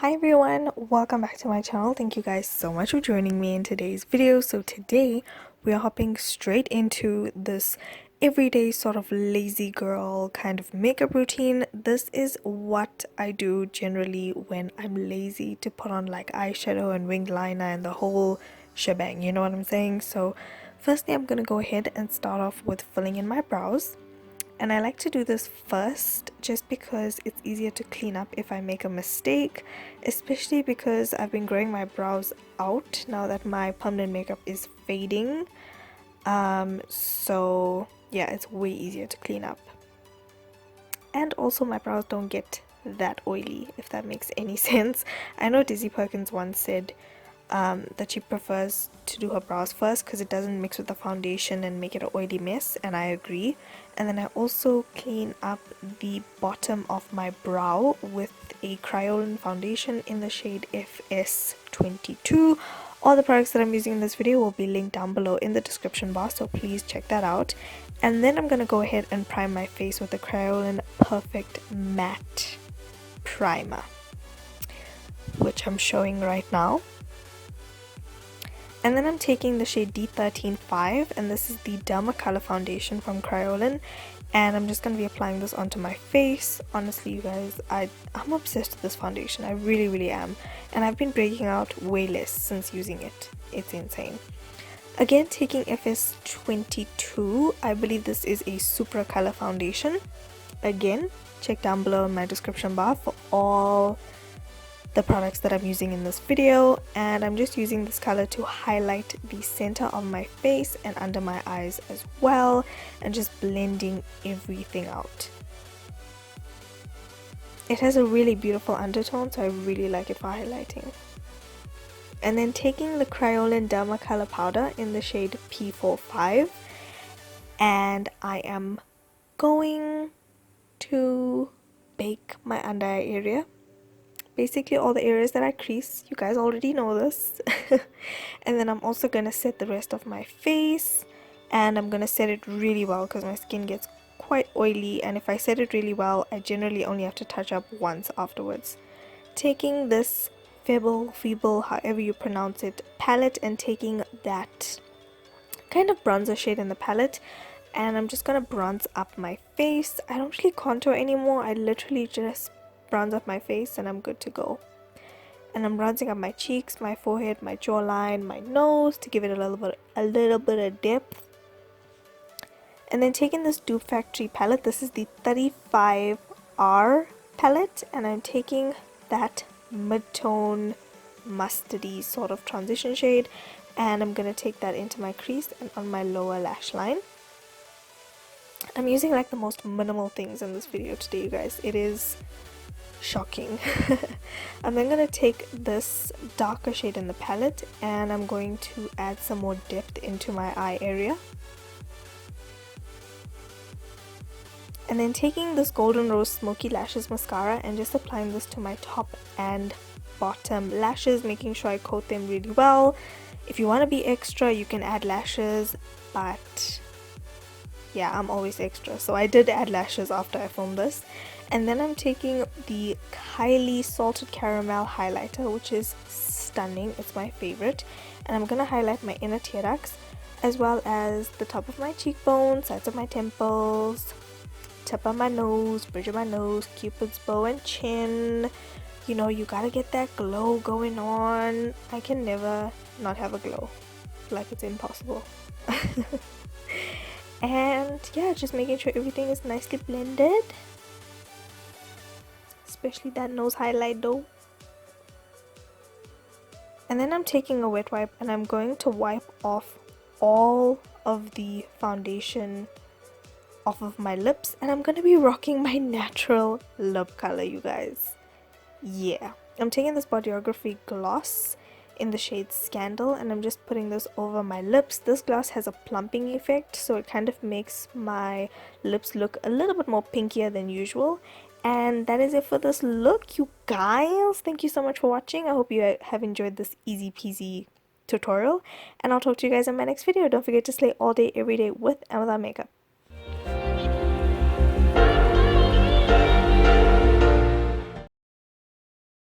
Hi everyone, welcome back to my channel. Thank you guys so much for joining me in today's video. So today we are hopping straight into this everyday sort of lazy girl kind of makeup routine. This is what I do generally when I'm lazy to put on like eyeshadow and winged liner and the whole shebang, you know what I'm saying? So firstly, I'm gonna go ahead and start off with filling in my brows. And I like to do this first just because it's easier to clean up if I make a mistake, especially because I've been growing my brows out now that my permanent makeup is fading. So yeah, it's way easier to clean up. And also my brows don't get that oily, if that makes any sense. I know Dizzy Perkins once said that she prefers to do her brows first because it doesn't mix with the foundation and make it an oily mess, and I agree. And then I also clean up the bottom of my brow with a Kryolan foundation in the shade FS22. All the products that I'm using in this video will be linked down below in the description box, so please check that out. And then I'm going to go ahead and prime my face with the Kryolan Perfect Matte Primer, which I'm showing right now. And then I'm taking the shade D135, and this is the Dermacolor foundation from Kryolan, and I'm just going to be applying this onto my face. Honestly, you guys, I'm obsessed with this foundation. I really am, and I've been breaking out way less since using it. It's insane. Again, taking FS22, I believe this is a Supracolor foundation. Again, check down below in my description bar for all the products that I'm using in this video, and I'm just using this color to highlight the center of my face and under my eyes as well, and just blending everything out. It has a really beautiful undertone, so I really like it for highlighting. And then taking the Kryolan Dermacolor powder in the shade P45, and I am going to bake my under eye area. Basically all the areas that I crease, you guys already know this. And then I'm also going to set the rest of my face, and I'm going to set it really well because my skin gets quite oily, and if I set it really well, I generally only have to touch up once afterwards. Taking this Febble, however you pronounce it, palette, and taking that kind of bronzer shade in the palette, and I'm just going to bronze up my face. I don't really contour anymore, I literally just bronze up my face and I'm good to go. And I'm bronzing up my cheeks, my forehead, my jawline, my nose to give it a little bit of depth. And then taking this Dupe Factorie palette, this is the 35R palette, and I'm taking that mid-tone mustardy sort of transition shade, and I'm gonna take that into my crease and on my lower lash line. I'm using like the most minimal things in this video today, you guys. It is shocking. I'm then going to take this darker shade in the palette, and I'm going to add some more depth into my eye area. And then taking this golden Rose Smokey lashes mascara and just applying this to my top and bottom lashes, making sure I coat them really well. If you want to be extra, you can add lashes, but yeah, I'm always extra, so I did add lashes after I filmed this. And then I'm taking the Kylie Salted Caramel highlighter, which is stunning, it's my favorite, and I'm gonna highlight my inner tear ducts as well as the top of my cheekbones, sides of my temples, tip of my nose, bridge of my nose, cupid's bow and chin. You know, you gotta get that glow going on. I can never not have a glow, like it's impossible. And yeah, just making sure everything is nicely blended, especially that nose highlight though. And then I'm taking a wet wipe and I'm going to wipe off all of the foundation off of my lips, and I'm going to be rocking my natural lip color, you guys. Yeah, I'm taking this Bodyography gloss in the shade Scandal, and I'm just putting this over my lips. This gloss has a plumping effect, so it kind of makes my lips look a little bit more pinkier than usual. And that is it for this look, you guys. Thank you so much for watching. I hope you have enjoyed this easy peasy tutorial, and I'll talk to you guys in my next video. Don't forget to slay all day every day with and without makeup.